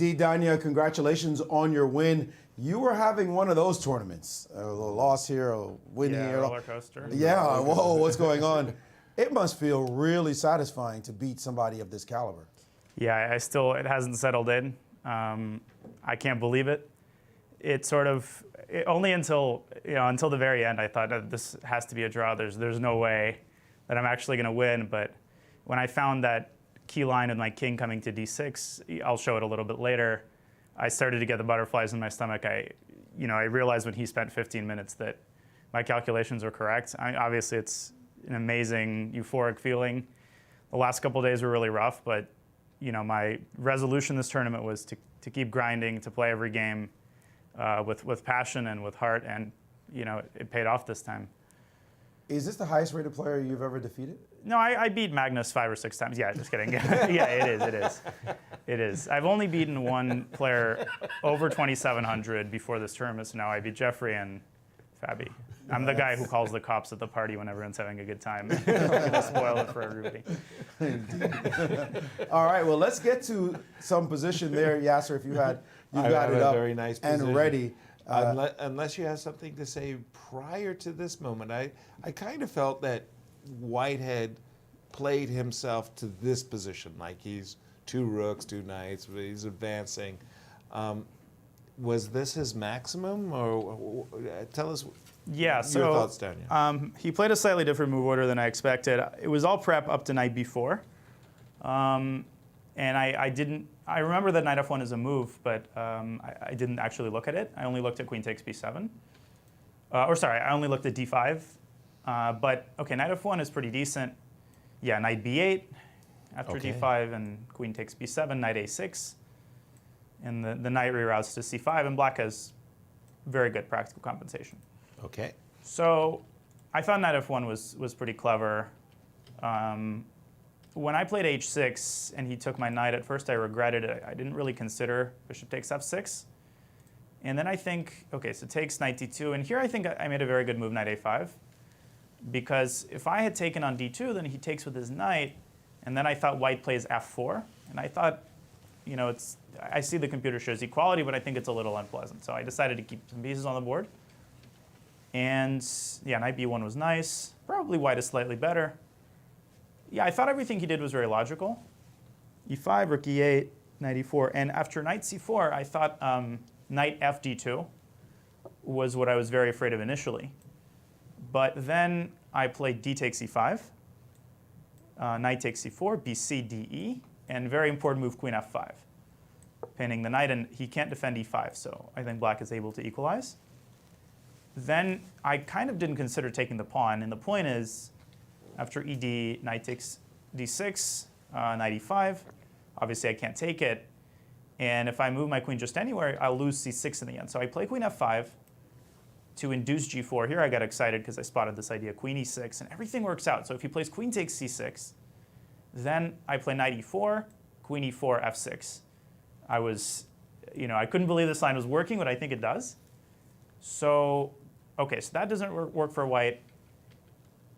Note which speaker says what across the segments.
Speaker 1: Danya, congratulations on your win. You were having one of those tournaments. A loss here, a win here.
Speaker 2: Roller coaster.
Speaker 1: Yeah, whoa, what's going on? It must feel really satisfying to beat somebody of this caliber.
Speaker 2: Yeah, it hasn't settled in. I can't believe it. Only until the very end, I thought this has to be a draw. There's no way that I'm actually going to win. But when I found that key line with my king coming to d6, I'll show it a little bit later, I started to get the butterflies in my stomach. I realized when he spent 15 minutes that my calculations were correct. Obviously, it's an amazing euphoric feeling. The last couple of days were really rough, but my resolution this tournament was to keep grinding, to play every game with passion and with heart, and it paid off this time.
Speaker 1: Is this the highest rated player you've ever defeated?
Speaker 2: No, I beat Magnus 5 or 6 times. Yeah, just kidding. Yeah, it is. I've only beaten one player over 2,700 before this tournament, so now I beat Jeffrey and Fabi. I'm the guy who calls the cops at the party when everyone's having a good time. To spoil it for everybody.
Speaker 1: All right, well, let's get to some position there, Yasser, if you got it up
Speaker 3: very nice
Speaker 1: and ready.
Speaker 3: Unless you have something to say prior to this moment, I kind of felt that White had played himself to this position, like he's 2 rooks, 2 knights, he's advancing. Was this his maximum, or tell us your thoughts, Daniel?
Speaker 2: He played a slightly different move order than I expected. It was all prep up to knight b4. And I remember that knight f1 is a move, but I didn't actually look at it. I only looked at queen takes b7. I only looked at d5. But okay, knight f1 is pretty decent. Yeah, knight b8 after d5, and queen takes b7, knight a6. And the knight reroutes to c5, and black has very good practical compensation.
Speaker 3: Okay.
Speaker 2: So I thought knight f1 was pretty clever. When I played h6 and he took my knight, at first I regretted it. I didn't really consider bishop takes f6. And then I think, okay, so takes knight d2. And here I think I made a very good move, knight a5. Because if I had taken on d2, then he takes with his knight. And then I thought white plays f4. And I thought, I see the computer shows equality, but I think it's a little unpleasant. So I decided to keep some pieces on the board. And yeah, knight b1 was nice. Probably white is slightly better. Yeah, I thought everything he did was very logical. e5, rook e8, knight e4. And after knight c4, I thought knight f d2 was what I was very afraid of initially. But then I played d takes e5, knight takes c4, bc, de, and very important move, queen f5. Pinning the knight, and he can't defend e5, so I think black is able to equalize. Then I kind of didn't consider taking the pawn, and the point is, after ed, knight takes d6, knight e5. Obviously, I can't take it. And if I move my queen just anywhere, I'll lose c6 in the end. So I play queen f5 to induce g4. Here I got excited because I spotted this idea, queen e6, and everything works out. So if he plays queen takes c6, then I play knight e4, queen e4, f6. I couldn't believe this line was working, but I think it does. So, okay, so that doesn't work for white.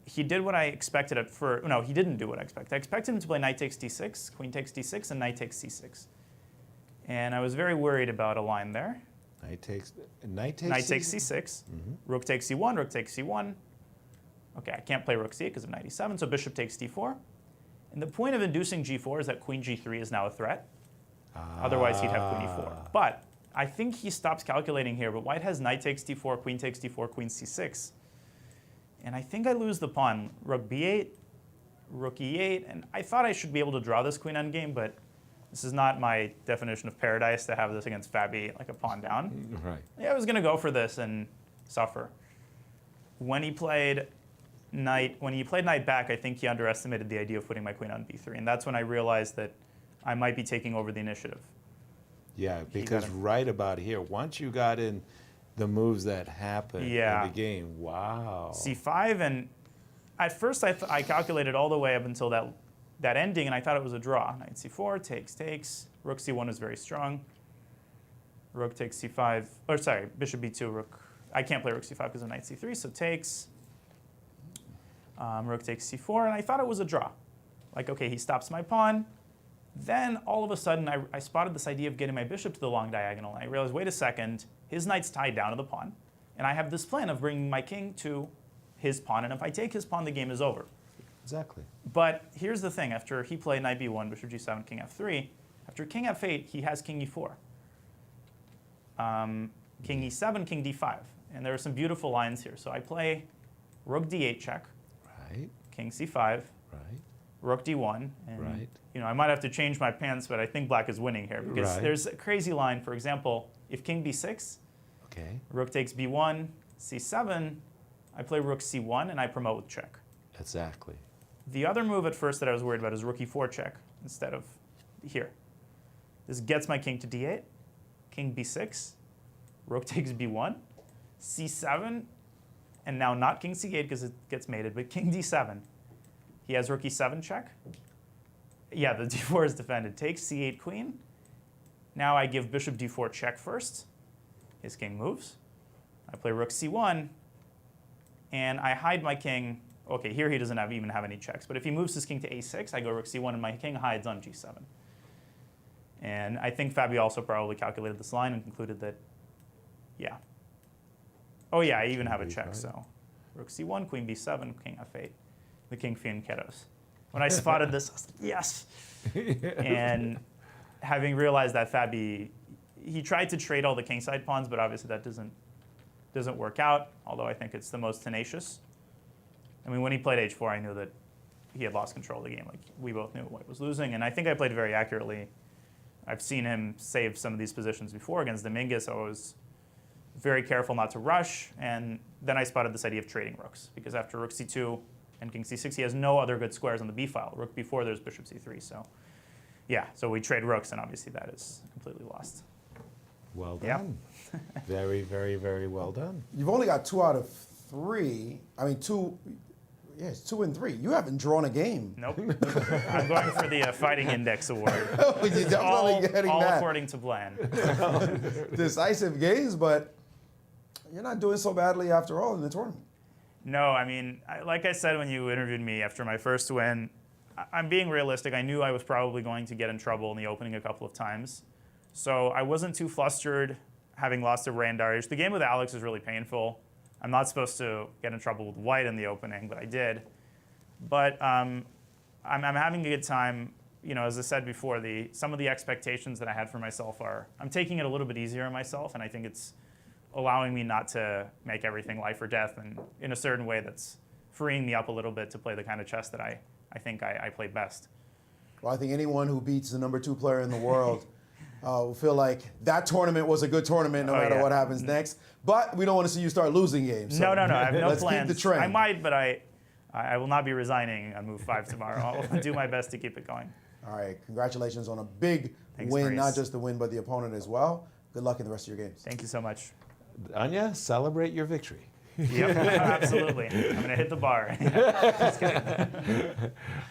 Speaker 2: He did what I expected at first. No, he didn't do what I expected. I expected him to play knight takes d6, queen takes d6, and knight takes c6. And I was very worried about a line there.
Speaker 3: Knight takes
Speaker 2: c6. Rook takes c1, rook takes c1. Okay, I can't play rook c8 because of knight e7, so bishop takes d4. And the point of inducing g4 is that queen g3 is now a threat. Otherwise, he'd have queen e4. But I think he stops calculating here, but white has knight takes d4, queen takes d4, queen c6. And I think I lose the pawn. Rook b8, rook e8, and I thought I should be able to draw this queen endgame, but this is not my definition of paradise to have this against Fabi, like a pawn down.
Speaker 3: Right.
Speaker 2: Yeah, I was going to go for this and suffer. When he played knight back, I think he underestimated the idea of putting my queen on b3, and that's when I realized that I might be taking over the initiative.
Speaker 3: Yeah, because right about here, once you got in the moves that happened in the game, wow.
Speaker 2: c5, and at first I calculated all the way up until that ending, and I thought it was a draw. Knight c4, takes. Rook c1 is very strong. Rook takes c5, or sorry, bishop b2, rook. I can't play rook c5 because of knight c3, so takes. Rook takes c4, and I thought it was a draw. Like, okay, he stops my pawn. Then all of a sudden, I spotted this idea of getting my bishop to the long diagonal. And I realized, wait a second, his knight's tied down to the pawn. And I have this plan of bringing my king to his pawn. And if I take his pawn, the game is over.
Speaker 3: Exactly.
Speaker 2: But here's the thing. After he played knight b1, bishop g7, king f3, after king f8, he has king e4. King e7, king d5. And there are some beautiful lines here. So I play rook d8 check,
Speaker 3: Right.
Speaker 2: king c5,
Speaker 3: Right.
Speaker 2: rook d1. And,
Speaker 3: Right.
Speaker 2: I might have to change my pants, but I think black is winning here because
Speaker 3: Right.
Speaker 2: there's a crazy line. For example, if king b6,
Speaker 3: Okay.
Speaker 2: rook takes b1, c7, I play rook c1, and I promote with check.
Speaker 3: Exactly.
Speaker 2: The other move at first that I was worried about is rook e4 check instead of here. This gets my king to d8, king b6, rook takes b1, c7, and now not king c8 because it gets mated, but king d7. He has rook e7 check. Yeah, the d4 is defended. Takes c8 queen. Now I give bishop d4 check first. His king moves. I play rook c1, and I hide my king. Okay, here he doesn't even have any checks, but if he moves his king to a6, I go rook c1, and my king hides on g7. And I think Fabio also probably calculated this line and concluded that, yeah. Oh yeah, I even have a check, so rook c1, queen b7, king f8, the king fianchettos. When I spotted this, I was like, yes! And having realized that Fabi, he tried to trade all the kingside pawns, but obviously that doesn't work out, although I think it's the most tenacious. I mean, when he played h4, I knew that he had lost control of the game. Like, we both knew White was losing, and I think I played very accurately. I've seen him save some of these positions before against Dominguez, so I was very careful not to rush, and then I spotted this idea of trading rooks, because after rook c2 and king c6, he has no other good squares on the b file. Rook b4, there's bishop c3, so yeah, so we trade rooks, and obviously that is completely lost.
Speaker 3: Well
Speaker 2: Yeah.
Speaker 3: done. Very, very, very well done.
Speaker 1: You've only got 2 out of 3. I mean, 2. Yeah, it's 2 and 3. You haven't drawn a game.
Speaker 2: Nope. I'm going for the Fighting Index Award.
Speaker 1: You're definitely
Speaker 2: all
Speaker 1: getting
Speaker 2: all
Speaker 1: that.
Speaker 2: according to plan.
Speaker 1: Decisive games, but you're not doing so badly after all in the tournament.
Speaker 2: No, I mean, like I said when you interviewed me after my first win, I'm being realistic. I knew I was probably going to get in trouble in the opening a couple of times. So I wasn't too flustered having lost to Randarish. The game with Alex was really painful. I'm not supposed to get in trouble with White in the opening, but I did. But I'm having a good time. As I said before, some of the expectations that I had for myself I'm taking it a little bit easier on myself, and I think it's allowing me not to make everything life or death, and in a certain way that's freeing me up a little bit to play the kind of chess that I think I play best.
Speaker 1: Well, I think anyone who beats the #2 player in the world will feel like that tournament was a good tournament no matter what happens next. But we don't want to see you start losing games. So
Speaker 2: No, I have no
Speaker 1: let's
Speaker 2: plans.
Speaker 1: keep the trend.
Speaker 2: I might, but I will not be resigning on move 5 tomorrow. I'll do my best to keep it going.
Speaker 1: All right, congratulations on a big
Speaker 2: Thanks,
Speaker 1: win,
Speaker 2: Maurice.
Speaker 1: not just the win, but the opponent as well. Good luck in the rest of your games.
Speaker 2: Thank you so much.
Speaker 3: Anya, celebrate your victory.
Speaker 2: Yep, absolutely. I'm going to hit the bar. Just kidding.